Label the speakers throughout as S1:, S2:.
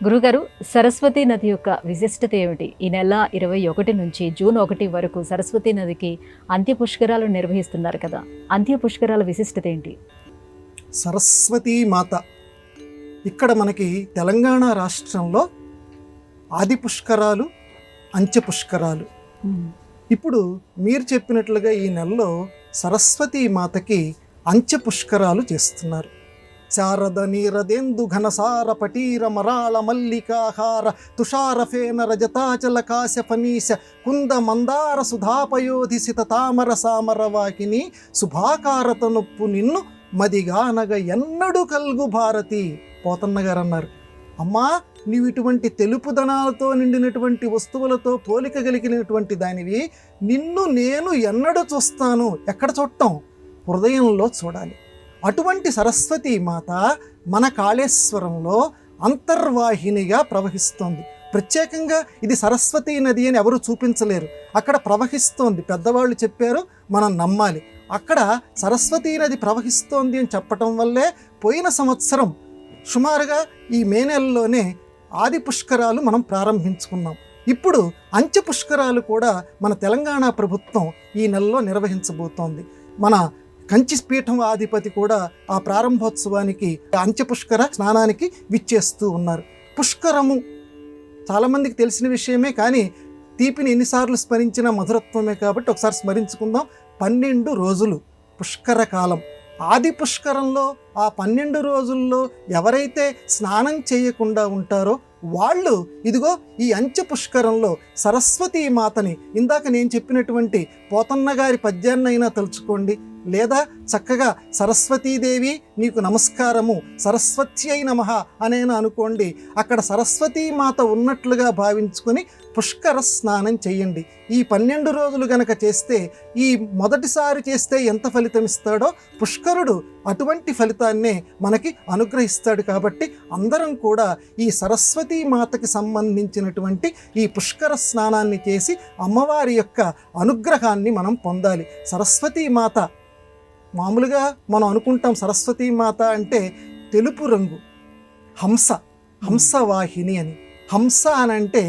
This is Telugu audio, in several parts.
S1: గురుగారు, సరస్వతీ నది యొక్క విశిష్టత ఏమిటి? ఈ నెల 21 నుంచి జూన్ 1 వరకు సరస్వతీ నదికి అంత్య పుష్కరాలు నిర్వహిస్తున్నారు కదా! అంత్య పుష్కరాల విశిష్టత ఏంటి?
S2: సరస్వతీ మాత ఇక్కడ మనకి తెలంగాణ రాష్ట్రంలో ఆది పుష్కరాలు, అంత్య పుష్కరాలు. ఇప్పుడు మీరు చెప్పినట్లుగా ఈ నెలలో సరస్వతీ మాతకి అంత్య పుష్కరాలు చేస్తున్నారు. శారద నీరదేందు ఘనసార పటీర మరాళ మల్లికాహార తుషార ఫేన రజతాచల కాశఫనీశ కుంద మందార సుధాపయోధిసిత తామర సామర వాకిని శుభాకారత నొప్పు నిన్ను మదిగానగ ఎన్నడు కల్గు భారతి. పోతన్న గారు అన్నారు, అమ్మా నీవు ఇటువంటి తెలుపుదనాలతో నిండినటువంటి వస్తువులతో పోలిక కలిగినటువంటి దానివి, నిన్ను నేను ఎన్నడూ చూస్తాను. ఎక్కడ చూడటం? హృదయంలో చూడాలి. అటువంటి సరస్వతీ మాత మన కాళేశ్వరంలో అంతర్వాహినిగా ప్రవహిస్తోంది. ప్రత్యేకంగా ఇది సరస్వతీ నది అని ఎవరు చూపించలేరు, అక్కడ ప్రవహిస్తోంది. పెద్దవాళ్ళు చెప్పారు, మనం నమ్మాలి. అక్కడ సరస్వతీ నది ప్రవహిస్తోంది అని చెప్పటం వల్లే పోయిన సంవత్సరం సుమారుగా ఈ మే నెలలోనే ఆది పుష్కరాలు మనం ప్రారంభించుకున్నాం. ఇప్పుడు అంత్య పుష్కరాలు కూడా మన తెలంగాణ ప్రభుత్వం ఈ నెలలో నిర్వహించబోతోంది. మన కంచి పీఠం అధిపతి కూడా ఆ ప్రారంభోత్సవానికి అంత్య పుష్కర స్నానానికి విచ్చేస్తూ ఉన్నారు. పుష్కరము చాలామందికి తెలిసిన విషయమే, కానీ తీపిని ఎన్నిసార్లు స్మరించినా మధురత్వమే కాబట్టి ఒకసారి స్మరించుకుందాం. 12 రోజులు పుష్కర కాలం. ఆది పుష్కరంలో ఆ 12 రోజుల్లో ఎవరైతే స్నానం చేయకుండా ఉంటారో వాళ్ళు ఇదిగో ఈ అంత్య పుష్కరంలో సరస్వతీ మాతని ఇందాక నేను చెప్పినటువంటి పోతన్న గారి పద్యాన్నైనా తలుచుకోండి, లేదా చక్కగా సరస్వతీదేవి నీకు నమస్కారము, సరస్వత్యై నమః అనేనా అనుకోండి. అక్కడ సరస్వతీమాత ఉన్నట్లుగా భావించుకొని పుష్కర స్నానం చేయండి. ఈ 12 రోజులు గనక చేస్తే, ఈ మొదటిసారి చేస్తే ఎంత ఫలితం ఇస్తాడో పుష్కరుడు అటువంటి ఫలితాన్నే మనకి అనుగ్రహిస్తాడు. కాబట్టి అందరం కూడా ఈ సరస్వతీ మాతకి సంబంధించినటువంటి ఈ పుష్కర స్నానాన్ని చేసి అమ్మవారి యొక్క అనుగ్రహాన్ని మనం పొందాలి. సరస్వతీ మాత మామూలుగా మనం అనుకుంటాం సరస్వతీ మాత అంటే తెలుపు రంగు, హంసవాహిని అని. హంస అని అంటే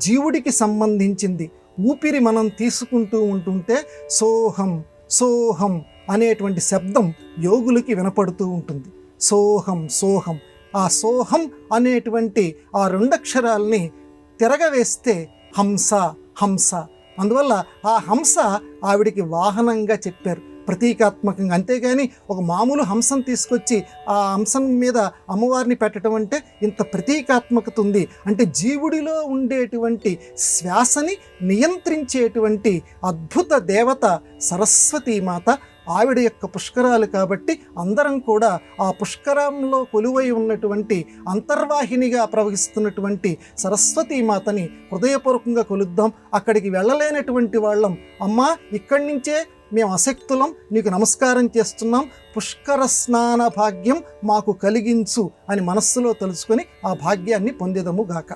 S2: జీవుడికి సంబంధించింది. ఊపిరి మనం తీసుకుంటూ ఉంటుంటే సోహం సోహం అనేటువంటి శబ్దం యోగులకి వినపడుతూ ఉంటుంది. సోహం. ఆ సోహం అనేటువంటి ఆ 2 అక్షరాల్ని తిరగవేస్తే హంస. అందువల్ల ఆ హంస ఆవిడికి వాహనంగా చెప్పారు, ప్రతీకాత్మకంగా. అంతేగాని ఒక మామూలు హంసను తీసుకొచ్చి ఆ హంసం మీద అమ్మవారిని పెట్టడం అంటే ఇంత ప్రతీకాత్మకత ఉంది. అంటే జీవుడిలో ఉండేటువంటి శ్వాసని నియంత్రించేటువంటి అద్భుత దేవత సరస్వతీ మాత. ఆవిడ యొక్క పుష్కరాలు కాబట్టి అందరం కూడా ఆ పుష్కరంలో కొలువై ఉన్నటువంటి అంతర్వాహినిగా ప్రవహిస్తున్నటువంటి సరస్వతీ మాతని హృదయపూర్వకంగా కొలుద్దాం. అక్కడికి వెళ్ళలేనటువంటి వాళ్ళం, అమ్మా ఇక్కడి నుంచే మేము అశక్తులం, నీకు నమస్కారం చేస్తున్నాం, పుష్కర స్నాన భాగ్యం మాకు కలిగించు అని మనస్సులో తలుచుకొని ఆ భాగ్యాన్ని పొందేదము గాక.